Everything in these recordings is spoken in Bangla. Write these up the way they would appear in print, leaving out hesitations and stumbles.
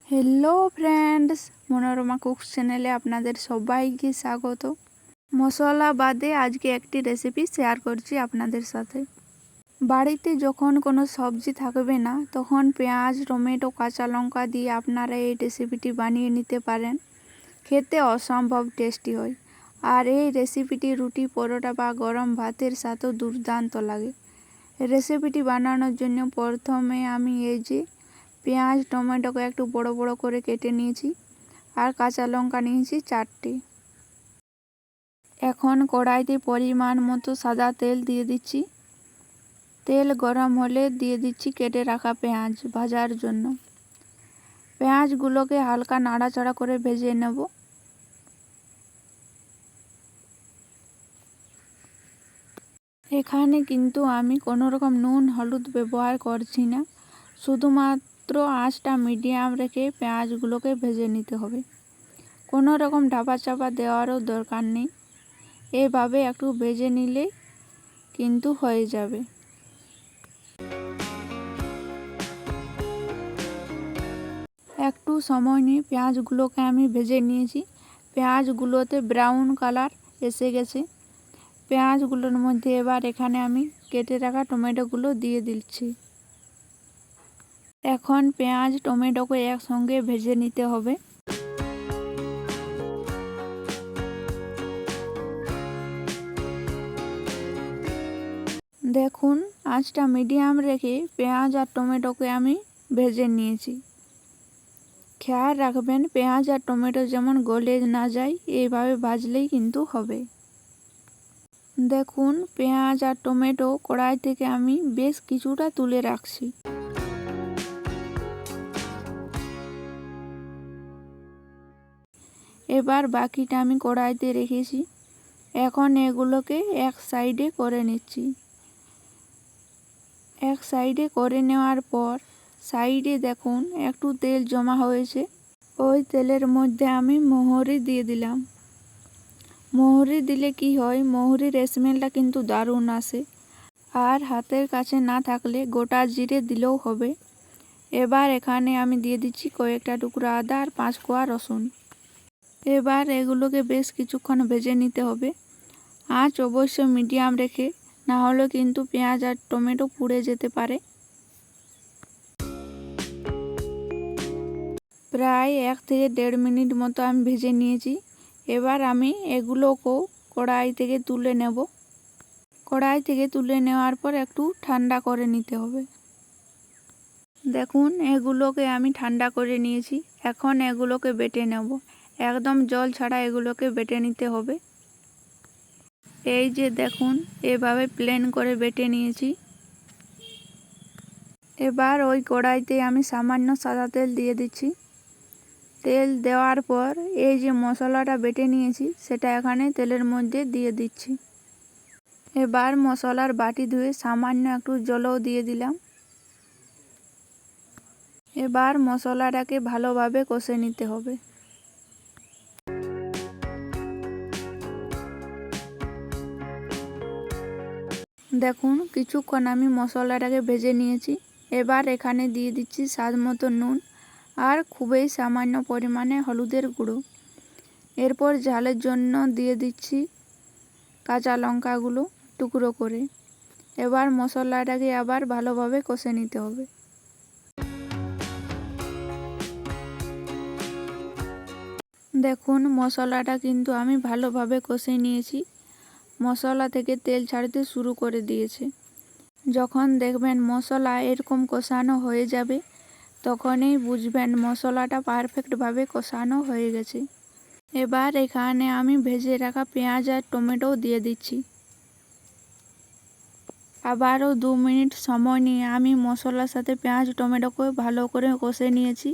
হ্যালো ফ্রেন্ডস, মনোরমা কুকস চ্যানেলে আপনাদের সবাইকে স্বাগত। মশলা বাদে আজকে একটি রেসিপি শেয়ার করছি আপনাদের সাথে। বাড়িতে যখন কোনো সবজি থাকবে না, তখন পেঁয়াজ, টমেটো, কাঁচা লঙ্কা দিয়ে আপনারা এই রেসিপিটি বানিয়ে নিতে পারেন। খেতে অসম্ভব টেস্টি হয়, আর এই রেসিপিটি রুটি, পরোটা বা গরম ভাতের সাথেও দুর্দান্ত লাগে। রেসিপিটি বানানোর জন্য প্রথমে আমি এই যে পেঁয়াজ, টমেটোকে একটু বড় বড় করে কেটে নিয়েছি, আর কাঁচা লঙ্কা নিয়েছি 4টি। এখন কড়াইতে পরিমাণ মতো সাদা তেল দিয়ে দিচ্ছি। তেল গরম হলে দিয়ে দিচ্ছি কেটে রাখা পেঁয়াজ ভাজার জন্য। পেঁয়াজগুলোকে হালকা নাড়াচাড়া করে ভেজে নেব। এখানে কিন্তু আমি কোনো রকম নুন হলুদ ব্যবহার করছি না, শুধুমাত্র আঁচটা মিডিয়াম রেখে পেঁয়াজগুলোকে ভেজে নিতে হবে। কোনো রকম ঢাপা চাপা দেওয়ারও দরকার নেই, এভাবে একটু ভেজে নিলে কিন্তু হয়ে যাবে। একটু সময় নিয়ে পেঁয়াজগুলোকে আমি ভেজে নিয়েছি। পেঁয়াজগুলোতে ব্রাউন কালার এসে গেছে। পেঁয়াজগুলোর মধ্যে এবার এখানে আমি কেটে রাখা টমেটোগুলো দিয়ে দিচ্ছি। এখন পেঁয়াজ টমেটোকে একসঙ্গে ভেজে নিতে হবে। দেখুন, আঁচটা মিডিয়াম রেখে পেঁয়াজ আর টমেটোকে আমি ভেজে নিয়েছি। খেয়াল রাখবেন পেঁয়াজ আর টমেটো যেমন গলে না যায়, এইভাবে ভাজলেই কিন্তু হবে। দেখুন, পেঁয়াজ আর টমেটো কড়াই থেকে আমি বেশ কিছুটা তুলে রাখছি। এবার বাকিটা আমি কড়াইতে রেখেছি। এখন এগুলোকে এক সাইডে করে নিচ্ছি। এক সাইডে করে নেওয়ার পর সাইডে দেখুন একটু তেল জমা হয়েছে। ওই তেলের মধ্যে আমি মৌরি দিয়ে দিলাম। মৌরি দিলে কি হয়, মৌরির স্মেলটা কিন্তু দারুণ আসে। আর হাতের কাছে না থাকলে গোটা জিরে দিলেও হবে। এবার এখানে আমি দিয়ে দিচ্ছি কয়েকটা টুকরা আদা আর 5 কোয়া রসুন। এবার এগুলোকে বেশ কিছুক্ষণ ভেজে নিতে হবে। আঁচ অবশ্যই মিডিয়াম রেখে, না হলে কিন্তু পেঁয়াজ আর টমেটো পুড়ে যেতে পারে। প্রায় 1 থেকে 1.5 মিনিট মতো আমি ভেজে নিয়েছি। এবার আমি এগুলোকেও কড়াই থেকে তুলে নেব। কড়াই থেকে তুলে নেওয়ার পর একটু ঠান্ডা করে নিতে হবে। দেখুন, এগুলোকে আমি ঠান্ডা করে নিয়েছি। এখন এগুলোকে বেটে নেব। একদম জল ছাড়া এগুলোকে বেটে নিতে হবে। এই যে দেখুন, এভাবে প্লেন করে বেটে নিয়েছি। এবার ওই কড়াইতে আমি সামান্য সাদা তেল দিয়ে দিচ্ছি। তেল দেওয়ার পর এই যে মশলাটা বেটে নিয়েছি, সেটা এখানে তেলের মধ্যে দিয়ে দিচ্ছি। এবার মশলার বাটি ধুয়ে সামান্য একটু জলও দিয়ে দিলাম। এবার মশলাটাকে ভালোভাবে কষে নিতে হবে। দেখুন, কিছুক্ষণ আমি মশলাটাকে ভেজে নিয়েছি। এবার এখানে দিয়ে দিচ্ছি স্বাদ মতো নুন আর খুবই সামান্য পরিমাণে হলুদের গুঁড়ো। এরপর ঝালের জন্য দিয়ে দিচ্ছি কাঁচা লঙ্কাগুলো টুকরো করে। এবার মশলাটাকে আবার ভালোভাবে কষে নিতে হবে। দেখুন, মশলাটা কিন্তু আমি ভালোভাবে কষে নিয়েছি। মশলা থেকে তেল ছাড়তে শুরু করে দিয়েছে। যখন দেখবেন মশলা এরকম কষানো হয়ে যাবে, তখনই বুঝবেন মশলাটা পারফেক্টভাবে কষানো হয়ে গেছে। এবার এখানে আমি ভেজে রাখা পেঁয়াজ আর টমেটো দিয়ে দিচ্ছি। আবারও 2 মিনিট সময় নিয়ে আমি মশলার সাথে পেঁয়াজ টমেটোকে ভালো করে কষে নিয়েছি।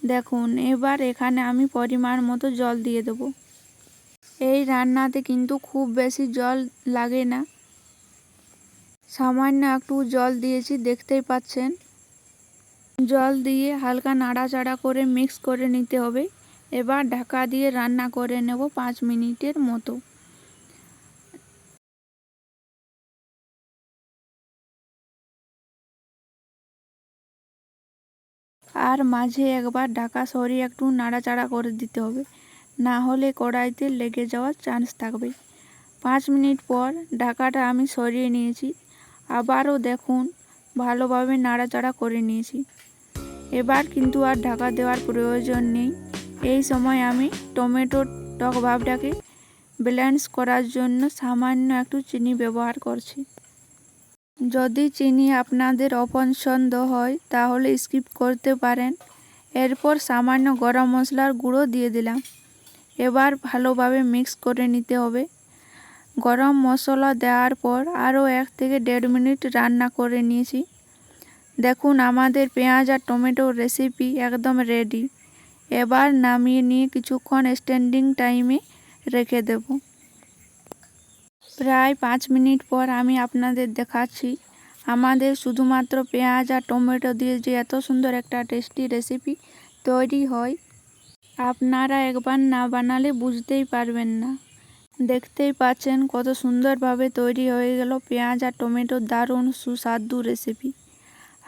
দেখুন, এবার এখানে আমি পরিমাণ মতো জল দিয়ে দেবো। এই রান্নাতে কিন্তু খুব বেশি জল লাগে না, সামান্য একটু জল দিয়েছি, দেখতেই পাচ্ছেন। জল দিয়ে হালকা নাড়াচাড়া করে মিক্স করে নিতে হবে। এবার ঢাকা দিয়ে রান্না করে নেব 5 মিনিটের মতো। আর মাঝে একবার ঢাকা সরিয়ে একটু নাড়াচাড়া করে দিতে হবে, না হলে কড়াইতে লেগে যাওয়ার চান্স থাকবে। 5 মিনিট পর ঢাকাটা আমি সরিয়ে নিয়েছি। আবারও দেখুন ভালোভাবে নাড়াচাড়া করে নিয়েছি। এবার কিন্তু আর ঢাকা দেওয়ার প্রয়োজন নেই। এই সময় আমি টমেটোর টক ভাবটাকে ব্যালেন্স করার জন্য সামান্য একটু চিনি ব্যবহার করছি। যদি চিনি আপনাদের অপছন্দ হয় তাহলে স্কিপ করতে পারেন। এরপর সামান্য গরম মশলার গুঁড়ো দিয়ে দিলাম। এবার ভালোভাবে মিক্স করে নিতে হবে। গরম মশলা দেওয়ার পর আরও 1 থেকে 1.5 মিনিট রান্না করে নিয়েছি। দেখুন আমাদের পেঁয়াজ আর টমেটোর রেসিপি একদম রেডি। এবার নামিয়ে নিয়ে কিছুক্ষণ স্ট্যান্ডিং টাইমে রেখে দেব। প্রায় 5 মিনিট পর আমি আপনাদের দেখাচ্ছি আমাদের শুধুমাত্র পেঁয়াজ আর টমেটো দিয়ে যে এত সুন্দর একটা টেস্টি রেসিপি তৈরি হয়, আপনারা একবার না বানালে বুঝতেই পারবেন না। দেখতেই পাচ্ছেন কত সুন্দরভাবে তৈরি হয়ে গেল পেঁয়াজ আর টমেটোর দারুণ সুস্বাদু রেসিপি।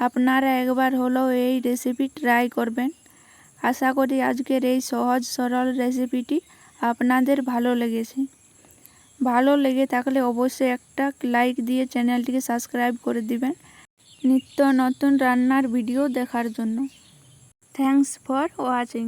আপনারা একবার হলেও এই রেসিপি ট্রাই করবেন। আশা করি আজকের এই সহজ সরল রেসিপিটি আপনাদের ভালো লেগেছে। ভালো লেগে থাকলে অবশ্যই একটা লাইক দিয়ে চ্যানেলটিকে সাবস্ক্রাইব করে দিবেন নিত্য নতুন রান্নার ভিডিও দেখার জন্য। Thanks for watching.